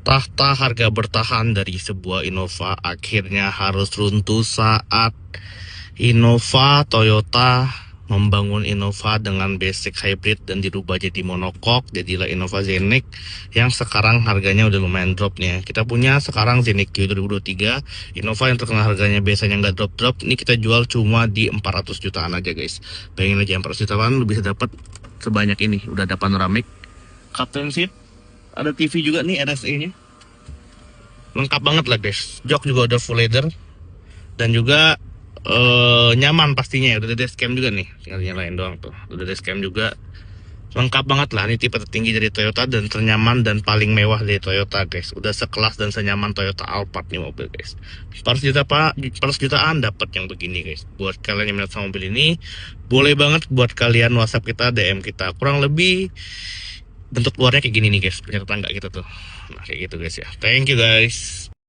Tahta harga bertahan dari sebuah Innova akhirnya harus runtuh saat Toyota membangun Innova dengan basic hybrid dan dirubah jadi monocoque, jadilah Innova Zenik yang sekarang harganya udah lumayan drop nih. Kita punya sekarang Zenik Q 2023 Innova yang terkenal harganya biasanya nggak drop-drop, ini kita jual cuma di 400 jutaan aja guys. Bayangin aja 400 jutaan lu bisa dapat sebanyak ini. Udah ada panoramic, captain seat, ada TV juga nih RSE nya. Lengkap banget lah guys. Jok juga udah full leather dan juga nyaman pastinya ya. Udah ada dashcam juga nih, tinggal nyalain doang tuh. Udah dashcam juga, lengkap banget lah. Ini tipe tertinggi dari Toyota dan ternyaman dan paling mewah dari Toyota guys. Udah sekelas dan senyaman Toyota Alphard nih mobil guys. 400 juta pak, 400 jutaan dapat yang begini guys. Buat kalian yang minat sama mobil ini, boleh banget buat kalian WhatsApp kita, DM kita. Kurang lebih bentuk luarnya kayak gini nih guys, punya tetangga kita tuh. Nah kayak gitu guys ya. Thank you guys.